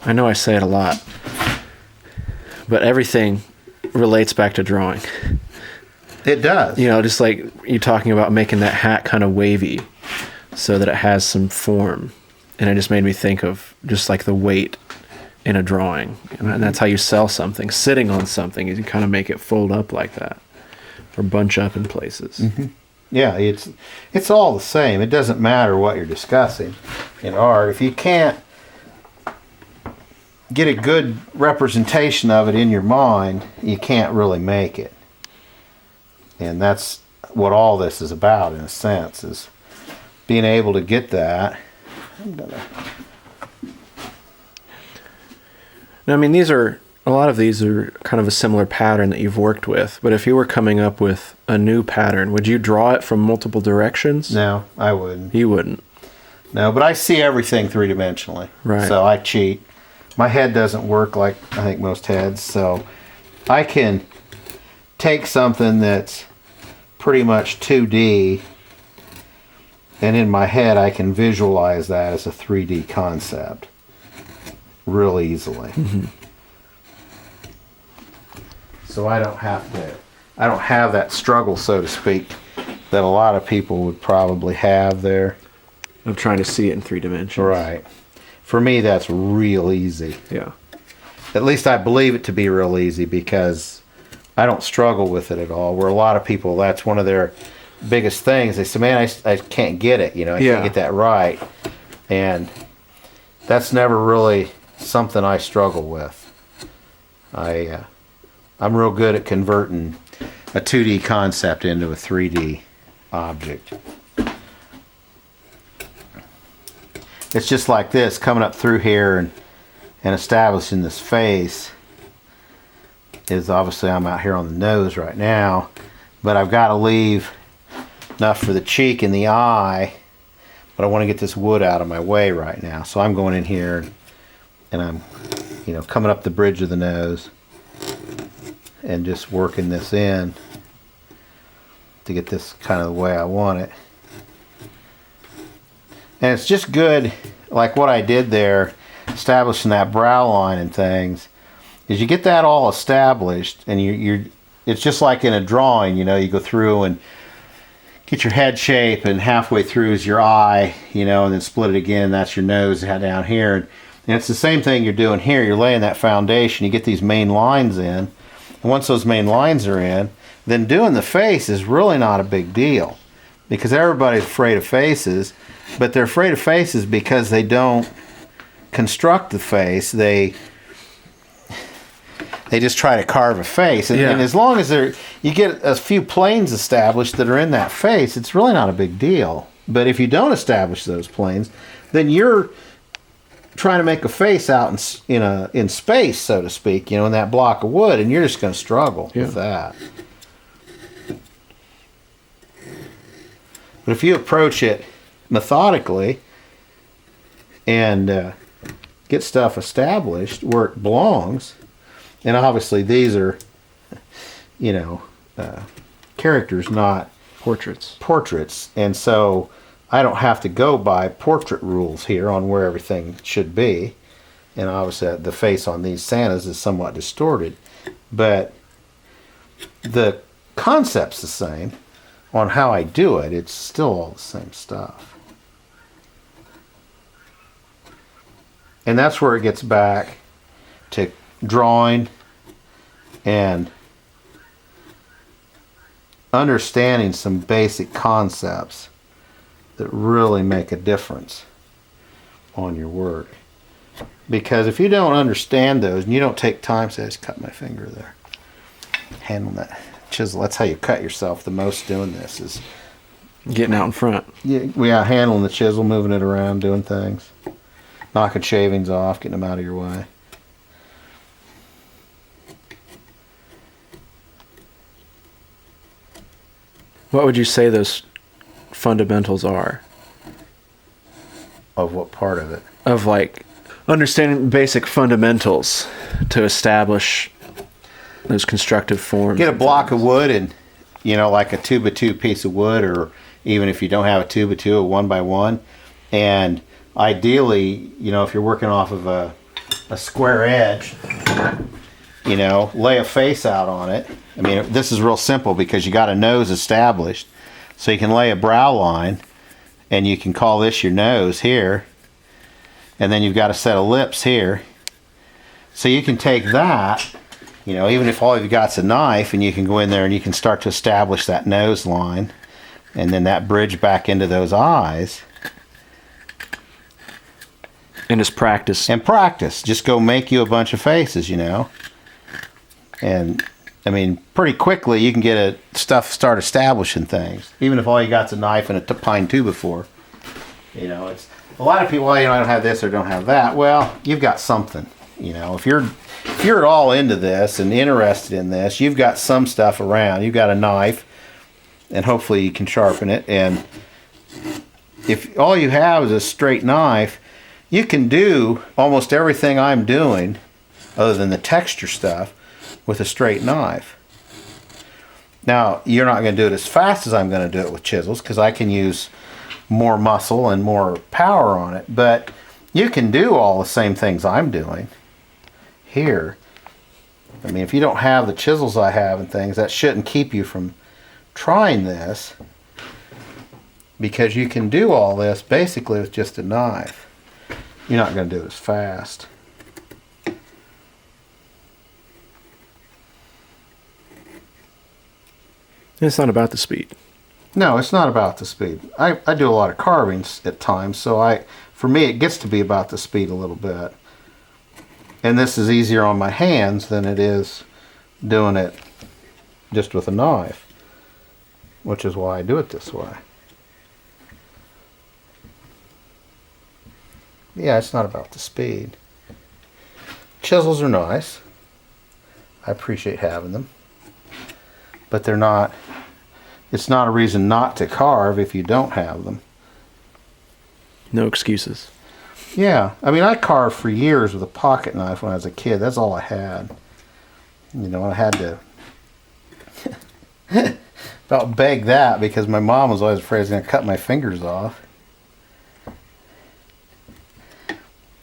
I know I say it a lot, but everything relates back to drawing. It does. You know, just like you talking about making that hat kind of wavy so that it has some form. And it just made me think of just like the weight in a drawing. And that's how you sell something. Sitting on something, you kind of make it fold up like that or bunch up in places. Mm-hmm. Yeah, it's all the same. It doesn't matter what you're discussing in art. If you can't get a good representation of it in your mind, you can't really make it. And that's what all this is about, in a sense, is being able to get that. Now, I mean, a lot of these are kind of a similar pattern that you've worked with, but if you were coming up with a new pattern, would you draw it from multiple directions? No, I wouldn't. You wouldn't? No, but I see everything three-dimensionally. Right. So I cheat. My head doesn't work like I think most heads, so I can take something that's pretty much 2D, and in my head I can visualize that as a 3D concept real easily. Mm-hmm. So I don't have that struggle, so to speak, that a lot of people would probably have there. I'm trying to see it in 3 dimensions. Right. For me, that's real easy. Yeah. At least I believe it to be real easy, because I don't struggle with it at all. Where a lot of people, that's one of their biggest things. They say, man, I can't get it. You know, I can't get that right. And that's never really something I struggle with. I'm real good at converting a 2D concept into a 3D object. It's just like this, coming up through here and establishing this face is obviously, I'm out here on the nose right now, but I've got to leave enough for the cheek and the eye, but I want to get this wood out of my way right now. So I'm going in here and I'm, coming up the bridge of the nose and just working this in to get this kind of the way I want it. And it's just good, like what I did there, establishing that brow line and things, is you get that all established, and it's just like in a drawing, you go through and get your head shape, and halfway through is your eye, and then split it again, that's your nose down here. And it's the same thing you're doing here. You're laying that foundation, you get these main lines in, and once those main lines are in, then doing the face is really not a big deal, because everybody's afraid of faces, but they're afraid of faces because they don't construct the face. They just try to carve a face, and as long as you get a few planes established that are in that face, it's really not a big deal. But if you don't establish those planes, then you're trying to make a face out in space, so to speak, in that block of wood, and you're just going to struggle with that. But if you approach it methodically and get stuff established where it belongs, and obviously these are, characters, not portraits, and so I don't have to go by portrait rules here on where everything should be, and obviously the face on these Santas is somewhat distorted, but the concept's the same. On how I do it, it's still all the same stuff. And that's where it gets back to drawing and understanding some basic concepts that really make a difference on your work. Because if you don't understand those and you don't take time, say, I just cut my finger there, handle that chisel. That's how you cut yourself the most doing this, is getting out in front. Yeah, handling the chisel, moving it around, doing things, knocking shavings off, getting them out of your way. What would you say those fundamentals are? Of what part of it? Of like understanding basic fundamentals to establish those constructive forms. Get a block of wood and, like a 2x2 piece of wood, or even if you don't have a 2x2, a 1x1. And ideally, if you're working off of a a square edge, you know, lay a face out on it. I mean, this is real simple because you got a nose established. So you can lay a brow line, and you can call this your nose here. And then you've got a set of lips here. So you can take that, you know, even if all you've got's a knife, and you can go in there and you can start to establish that nose line. And then that bridge back into those eyes. And just practice. And practice. Just go make you a bunch of faces, you know. And, I mean, pretty quickly you can get start establishing things. Even if all you got's a knife and a pine 2x4. You know, it's a lot of people, well, you know, I don't have this or don't have that. Well, you've got something. You know, if you're at all into this and interested in this, you've got some stuff around. You've got a knife, and hopefully you can sharpen it. And if all you have is a straight knife, you can do almost everything I'm doing, other than the texture stuff, with a straight knife. Now, you're not going to do it as fast as I'm going to do it with chisels, because I can use more muscle and more power on it. But you can do all the same things I'm doing here. I mean, if you don't have the chisels I have and things, that shouldn't keep you from trying this, because you can do all this basically with just a knife. You're not going to do it as fast. It's not about the speed. No, it's not about the speed. I do a lot of carvings at times, so for me it gets to be about the speed a little bit. And this is easier on my hands than it is doing it just with a knife, which is why I do it this way. Yeah, it's not about the speed. Chisels are nice. I appreciate having them. But they're not, it's not a reason not to carve if you don't have them. No excuses. Yeah, I mean, I carved for years with a pocket knife when I was a kid. That's all I had. You know, I had to about beg that because my mom was always afraid I was going to cut my fingers off.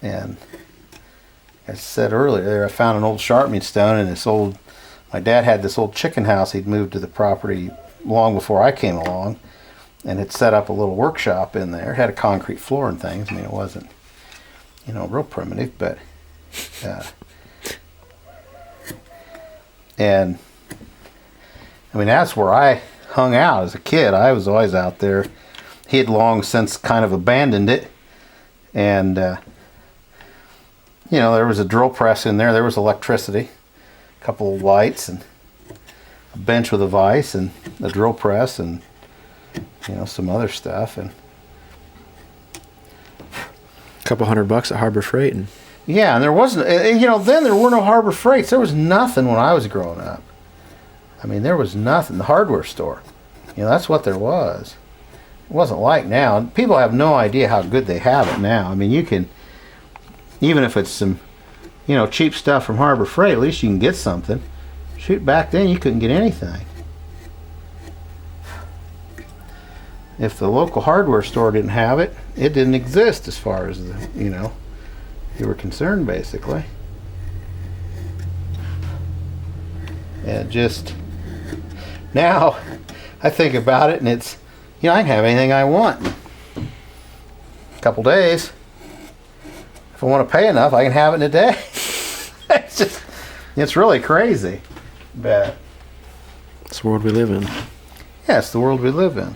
And as I said earlier, I found an old sharpening stone and my dad had this old chicken house he'd moved to the property long before I came along, and had set up a little workshop in there. It had a concrete floor and things. I mean, it wasn't, you know, real primitive, but and I mean, that's where I hung out as a kid. I was always out there. He had long since kind of abandoned it, and you know, there was a drill press in there. There was electricity, a couple of lights, and a bench with a vise, and a drill press, and you know, some other stuff. And a couple $100 at Harbor Freight, and yeah, and there wasn't, you know, then there were no Harbor Freights. There was nothing when I was growing up. I mean, there was nothing. The hardware store, you know, that's what there was. It wasn't like now. People have no idea how good they have it now. I mean, you can, even if it's some, you know, cheap stuff from Harbor Freight, at least you can get something. Shoot, back then you couldn't get anything. If the local hardware store didn't have it, it didn't exist as far as the, you know, you were concerned, basically. And just now I think about it, and it's, you know, I can have anything I want in a couple days. If I want to pay enough, I can have it in a day. It's just, it's really crazy. But it's the world we live in. yeah, it's the world we live in.